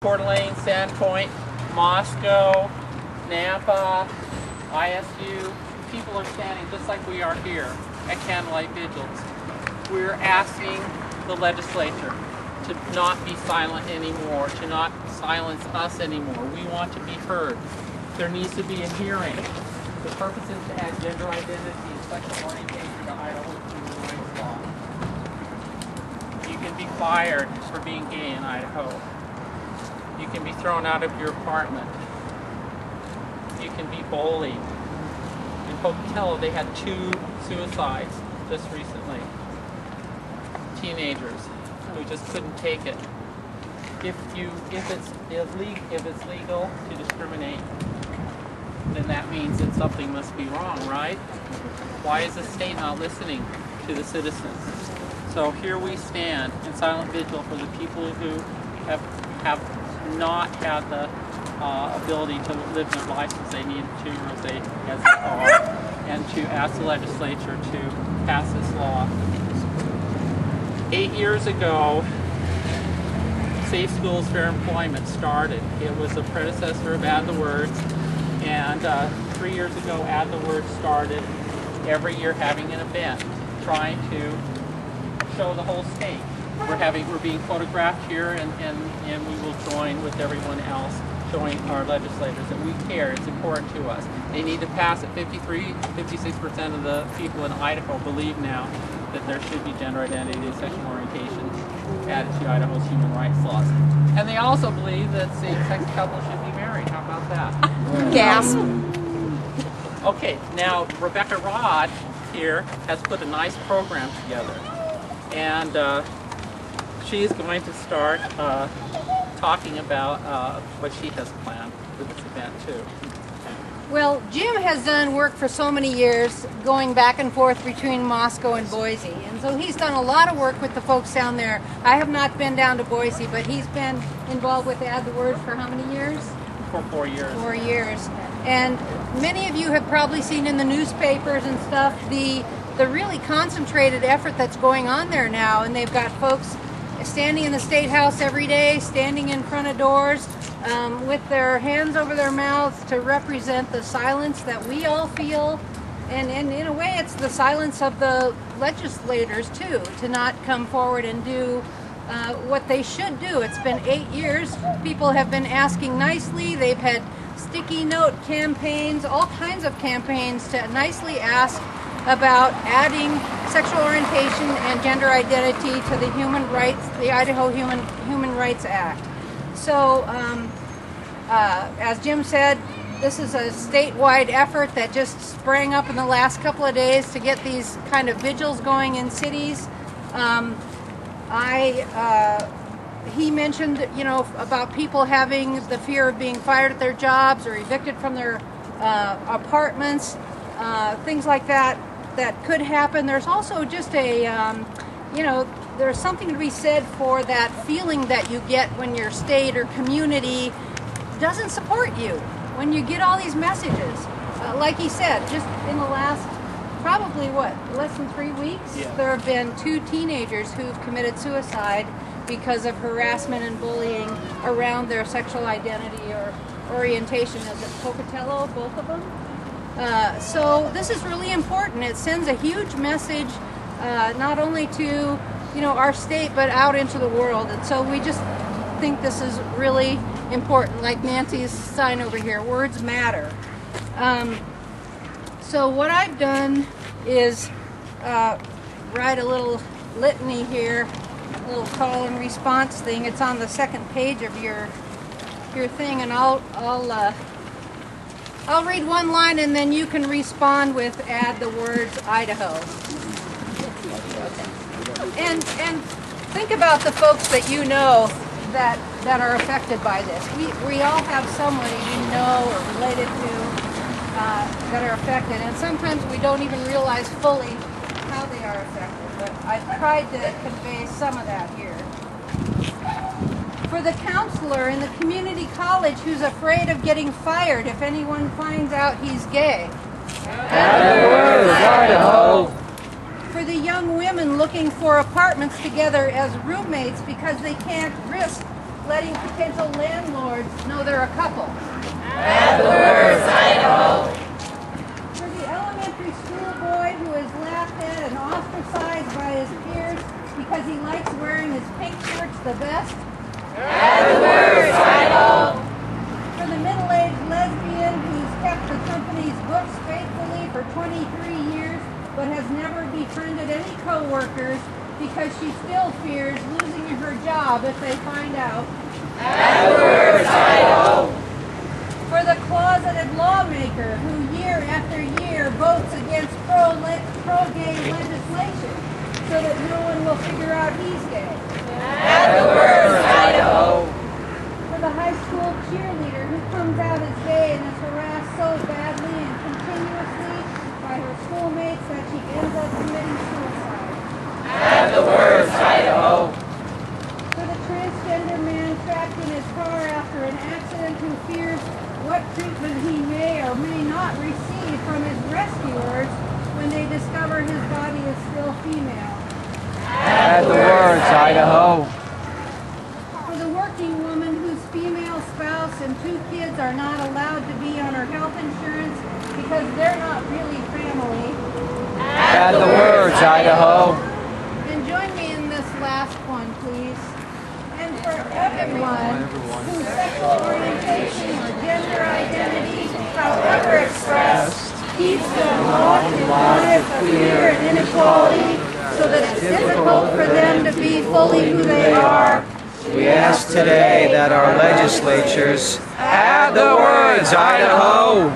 Coeur d'Alene, Sandpoint, Moscow, Nampa, ISU, people are standing just like we are here at Candlelight Vigils. We're asking the legislature to not be silent anymore, to not silence us anymore. We want to be heard. There needs to be a hearing. The purpose is to add gender identity and sexual orientation to Idaho's human rights law. You can be fired for being gay in Idaho. You can be thrown out of your apartment. You can be bullied. In Pocatello, they had 2 suicides just recently. Teenagers who just couldn't take it. If it's legal to discriminate, then that means that something must be wrong, right? Why is the state not listening to the citizens? So here we stand in silent vigil for the people who have not had the ability to live their lives as they needed to or as they are, and to ask the legislature to pass this law. 8 years ago, Safe Schools Fair Employment started. It was a predecessor of Add the Words, and 3 years ago Add the Words started every year having an event trying to show the whole state. We're being photographed here, and we will join with everyone else showing our legislators that we care. It's important to us. They need to pass it. 56% of the people in Idaho believe now that there should be gender identity and sexual orientation added to Idaho's human rights laws. And they also believe that same-sex couples should be married. How about that? Gasp. Okay, now Rebecca Rod here has put a nice program together. And she's going to start talking about what she has planned for this event too. Well, Jim has done work for so many years going back and forth between Moscow and Boise. And so he's done a lot of work with the folks down there. I have not been down to Boise, but he's been involved with Add the Word for how many years? For 4 years. 4 years. And many of you have probably seen in the newspapers and stuff the really concentrated effort that's going on there now. And they've got folks standing in the State House every day, standing in front of doors, with their hands over their mouths to represent the silence that we all feel. And in a way, it's the silence of the legislators, too, to not come forward and do what they should do. It's been 8 years. People have been asking nicely. They've had sticky note campaigns, all kinds of campaigns to nicely ask about adding sexual orientation and gender identity to the the Idaho Human Rights Act. So, as Jim said, this is a statewide effort that just sprang up in the last couple of days to get these kind of vigils going in cities. He mentioned, about people having the fear of being fired at their jobs or evicted from their apartments, things like that could happen. There's also just there's something to be said for that feeling that you get when your state or community doesn't support you. When you get all these messages, like he said, just in the last probably less than 3 weeks, there have been 2 teenagers who've committed suicide because of harassment and bullying around their sexual identity or orientation. Is it Pocatello, both of them? So this is really important. It sends a huge message, not only to our state, but out into the world. And so we just think this is really important. Like Nancy's sign over here, words matter. So what I've done is write a little litany here, a little call and response thing. It's on the second page of your thing, and I'll read one line, and then you can respond with add the words Idaho. And think about the folks that you know that are affected by this. We all have somebody we know or related to that are affected, and sometimes we don't even realize fully how they are affected. But I've tried to convey some of that here. For the counselor in the community college who's afraid of getting fired if anyone finds out he's gay. Add the words Idaho. For the young women looking for apartments together as roommates because they can't risk letting potential landlords know they're a couple. Add the words Idaho. For the elementary school boy who is laughed at and ostracized by his peers because he likes wearing his pink shirts the best. Add the words Idaho. For the middle-aged lesbian who's kept the company's books faithfully for 23 years but has never befriended any co-workers because she still fears losing her job if they find out. Add the words Idaho. For the closeted lawmaker who year after year votes against pro-gay legislation so that no one will figure out he's gay. Add the words Idaho. For the high school cheerleader who comes out as gay and is harassed so badly and continuously by her schoolmates that she ends up committing suicide. Add the words Idaho. For the transgender man trapped in his car after an accident who fears what treatment he may or may not receive from his rescuers when they discover his body is still female. Add the words Idaho. For the working woman whose female spouse and 2 kids are not allowed to be on her health insurance because they're not really family. Add the words Idaho. And join me in this last one, please. And for everyone whose sexual orientation or gender identity, however expressed, keeps them locked in lives of fear and inequality so that it's difficult for them to be fully who they are. We ask today that our legislatures add the words Idaho.